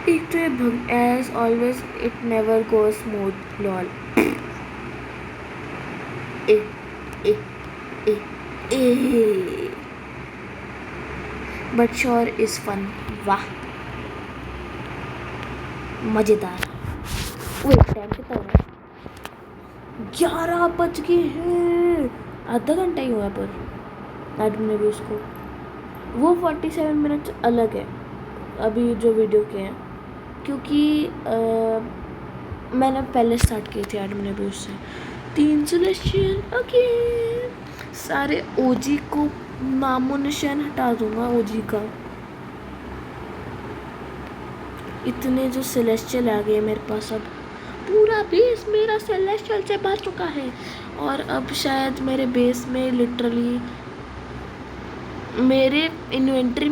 [SPEAKER 1] एक तो ये as always it never goes smooth lol. Ah ah ah ah but sure is fun. वाह मजेदार। वेट टाइम कितना हो रहा है? 11 बज गए हैं। आधा घंटा ही हुआ पर एडमिन भी उसको वो 47 मिनट अलग है अभी जो वीडियो के हैं, क्योंकि मैंने पहले स्टार्ट किए थे एडमिन भी उससे। 3 सेलेस्टियल ओके। सारे ओजी को नामो निशान हटा दूंगा ओजी का। इतने जो सेलेस्टियल आ गए मेरे पास, अब पूरा बेस मेरा सेलेस्टियल से भर चुका है। और अब शायद मेरे बेस में लिटरली मेरे इन्वेंट्री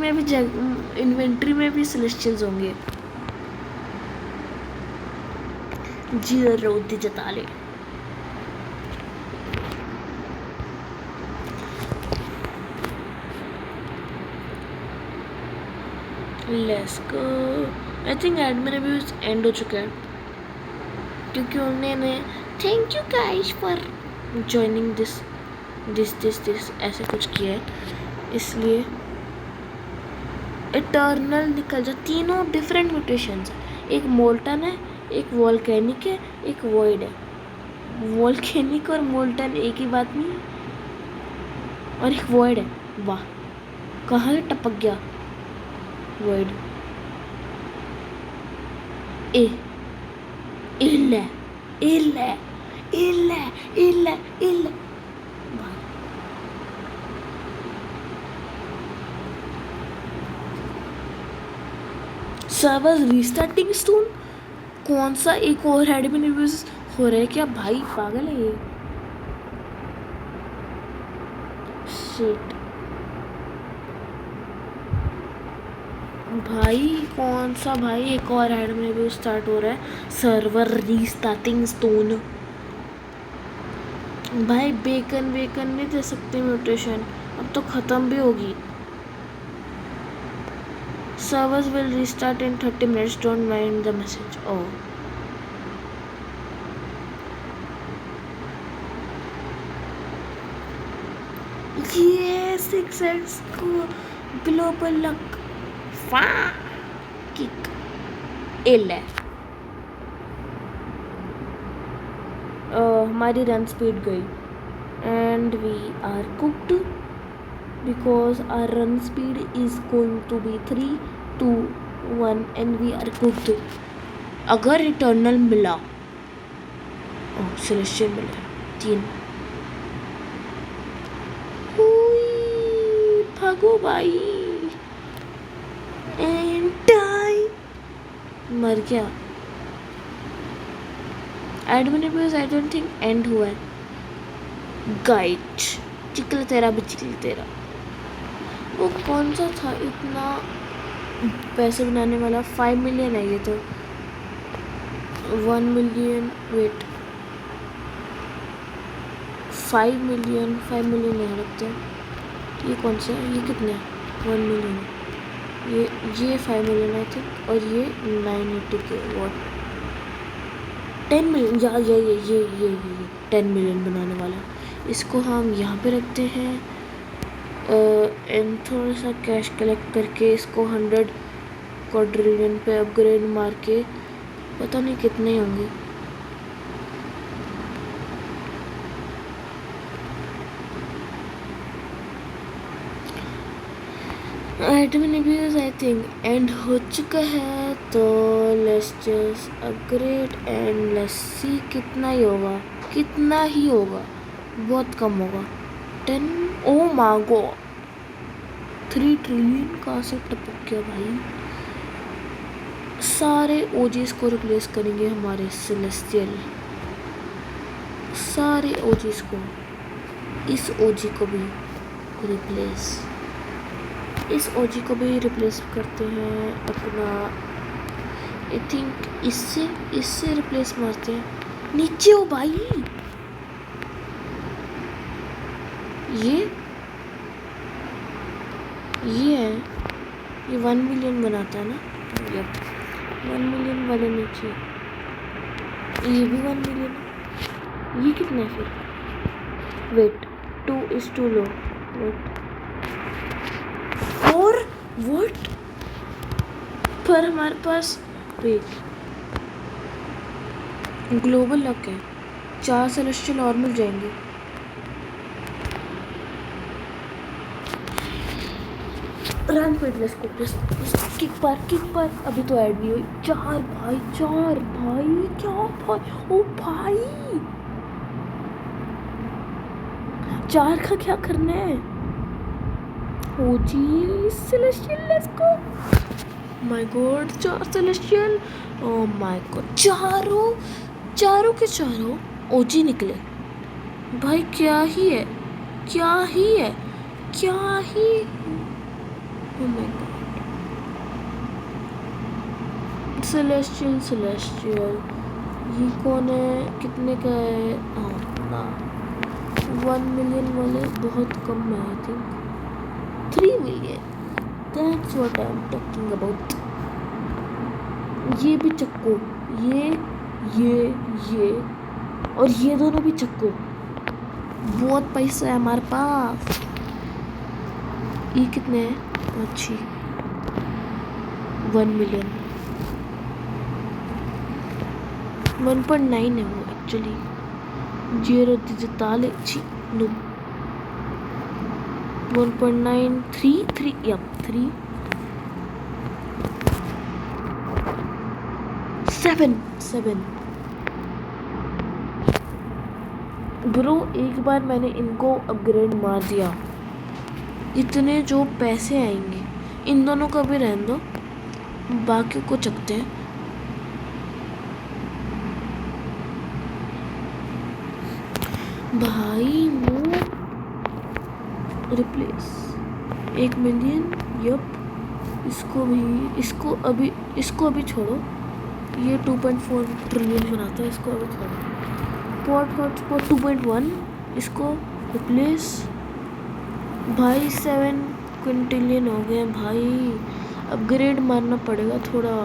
[SPEAKER 1] में भी सेलेस्टियल्स होंगे। जीरो जता ले। Let's go. I think admin reviews and हो चुका है, क्योंकि उन्होंने thank you guys for joining this ऐसे कुछ किया है, इसलिए इटर्नल निकल जा। तीनों डिफरेंट म्यूटेशंस, एक मोल्टन है, एक वॉल्केनिक है, एक वॉइड है। वॉल्केनिक और मोल्टन एक ही बात नहीं है। और एक वॉइड है। वाह कहाँ से टपक गया वॉइड। ए इल्ले इल्ले इल्ले इल्ले इल्ले। सर्वर रीस्टार्टिंग स्टोन कौन सा? एक और एडमिन रिव्यूज हो रहा है क्या भाई? पागल है ये। शिट भाई कौन सा भाई? एक और एडमिन रिव्यू स्टार्ट हो रहा है। सर्वर रीस्टार्टिंग स्टोन। भाई बेकन नहीं दे सकते म्यूटेशन, अब तो ख़त्म भी होगी। Servers will restart in 30 minutes, don't mind the message. Oh ये 6x को ग्लोबल लक फा किक एल है। हमारी रन स्पीड गई। and we are cooked because our run speed is going to be 3, 2, 1 and we are cooked. अगर eternal मिला, celestial मिला 3, भागो भाई, एंड टाइम, मर गया। एडमिनिबस आई डोंट थिंक एंड हुआ है। गाइड चिकल तेरा भी चिकल तेरा। वो कौन सा था इतना पैसे बनाने वाला? 5 मिलियन है ये तो। 1 मिलियन, वेट, 5 मिलियन यहाँ रखते हैं। ये कौन सा है? ये कितने हैं? 1 मिलियन है। ये 5 मिलियन आई थिंक, और ये 980 के वॉट 10 मिलियन। ये 10 मिलियन बनाने वाला। इसको हम यहाँ पे रखते हैं एंड थोड़ा सा कैश कलेक्ट करके इसको 100 क्वाड्रिलियन पे अपग्रेड मार के पता नहीं कितने होंगे। एडमिनिबस आई थिंक एंड हो चुका है, तो let's just upgrade and let's see कितना ही होगा, बहुत कम होगा। 10, ओ माय गॉड, 3 ट्रिलियन कहाँ से टपक गया भाई। सारे ओजीज को रिप्लेस करेंगे हमारे सेलेस्टियल, सारे ओजीज को। इस ओजी को भी रिप्लेस, इस ओजी को भी रिप्लेस करते हैं अपना। आई थिंक इससे रिप्लेस मारते हैं। नीचे हो भाई, ये है, ये 1 मिलियन बनाता है ना। 1 मिलियन वाले नीचे, ये भी 1 मिलियन। ये कितना है फिर? Wait, 2 is too low। Wait, और व्हाट, पर हमारे पास वेट ग्लोबल लक है, 4 सेलेस्टियल और मिल जाएंगे। रन फिटनेस को किक पर अभी तो ऐड नहीं हुई। 4 भाई क्या भाई, ओ भाई 4 का क्या करना है? OG celestial, let's go. My god 4 celestial, oh my god, चारों के चारों ओजी निकले भाई। क्या ही है। Oh my God. सेलेस्टियल ये कौन है? कितने का है? ना 1 मिलियन वाले बहुत कम है I think. 3 million, that's what I am talking about. ये भी चक्को, ये और ये दोनों भी चक्को। बहुत पैसा है हमारे पास। ये कितने हैं? अच्छी 1 मिलियन, 1.9 है वो एक्चुअली। 0 डिजिटल छी नो 1.933 यप 3 7 ब्रो। एक बार मैंने इनको अपग्रेड मार दिया, इतने जो पैसे आएंगे। इन दोनों का भी रहने दो, बाकी को चकते हैं। भाई वो रिप्लेस 1 मिलियन, यप। इसको अभी छोड़ो। ये 2.4 ट्रिलियन बनाता है, इसको अभी छोड़ो। हॉटस्पॉट 2.1, इसको रिप्लेस। भाई 7 क्विंटिलियन हो गए भाई। अपग्रेड मारना पड़ेगा थोड़ा।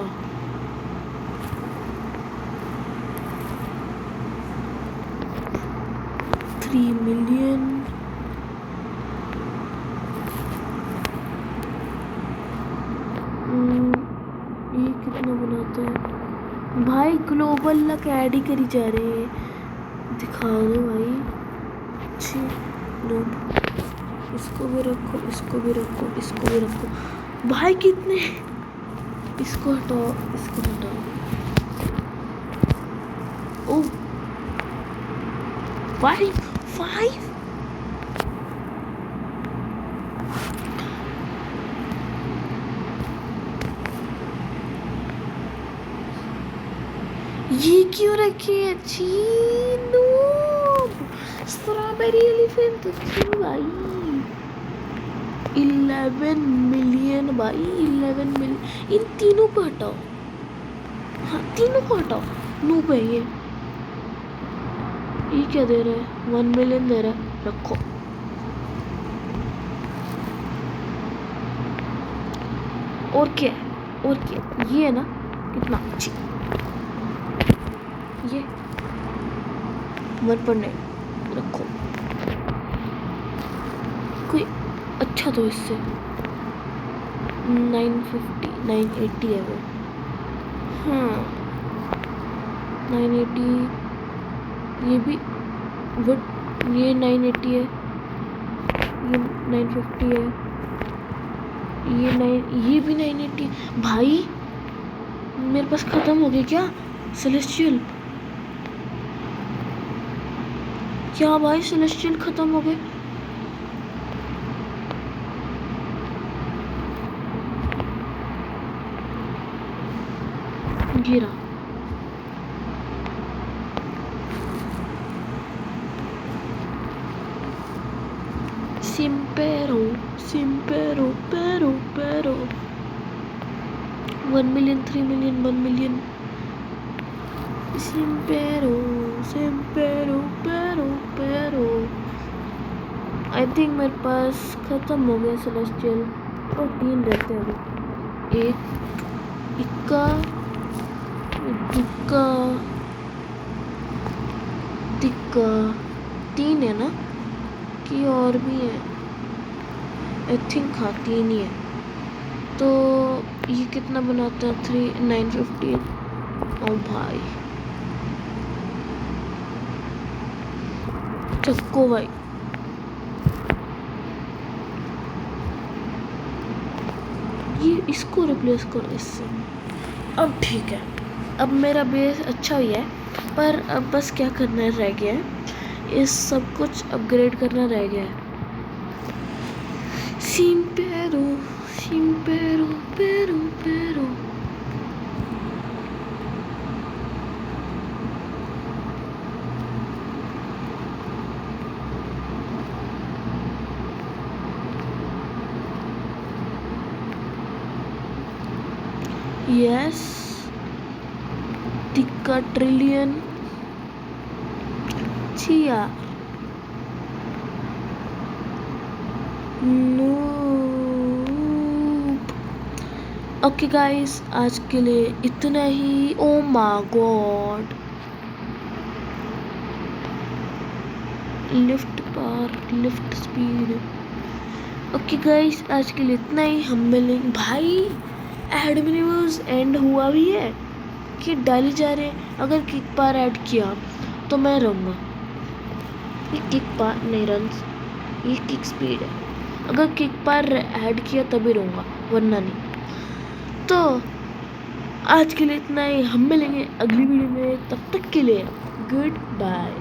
[SPEAKER 1] $3 मिलियन। ये कितना बनाता है भाई? ग्लोबल लक ऐड ही करी जा रहे हैं। दिखा दो भाई। छी नूब। इसको भी रखो, इसको भी रखो, इसको भी रखो। भाई कितने, इसको हटाओ, इसको हटाओ। ओ 5 ये क्यों रखी है? चीनू स्ट्रॉबेरी एलिफेंट क्यों भाई? 11 मिलियन भाई, 11 मिलियन। इन तीनों को हटाओ, हाँ तीनों को हटाओ। नू पे ये क्या दे रहा है? 1 मिलियन दे रहा है, रखो। और क्या है? और क्या? ये है ना, कितना अच्छी ये 1.9 रखो। कोई अच्छा तो इससे 950 980 है वो। हाँ 980, ये भी बट ये 980 है, ये 950 है, ये भी 980 है। भाई मेरे पास खत्म हो गया क्या सेलेस्टियल? क्या भाई सेलेस्टियल खत्म हो गए? गिरा सिम्पेरो सिम्पेरो पेरो पेरो 1 मिलियन 3 मिलियन 1 मिलियन सिम्पेरो सिम्पेरो पेरो पेरो। आई थिंक मेरे पास खत्म हो गया सेलेस्टियल और 3 रहते हैं अभी। एक इक्का दुक्का तिक्का 3 है ना कि और भी है? आई थिंक हाँ 3 ही है। तो ये कितना बनाता है? 950। ओ भाई चक्को भाई, ये इसको रिप्लेस करो इससे। अब ठीक है, अब मेरा बेस अच्छा ही है, पर अब बस क्या करना रह गया है, इस सब कुछ अपग्रेड करना रह गया है। सिम्पेरो सिम्पेरो पेरो पेरो। यस टिक्का ट्रिलियन चिया ओके गाइस, आज के लिए इतना ही। Oh my god, lift power, lift speed. Okay guys, आज के लिए इतना ही। हम मिलेंगे भाई। एडमिनिवर्स एंड हुआ भी है कि डाली जा रहे हैं। अगर किक पार ऐड किया तो मैं रहूँगा। ये किक पार नहीं रन्स, ये किक स्पीड है। अगर किक पार ऐड किया तभी रहूँगा, वरना नहीं। तो आज के लिए इतना ही। हम मिलेंगे अगली वीडियो में, तब तक के लिए गुड बाय।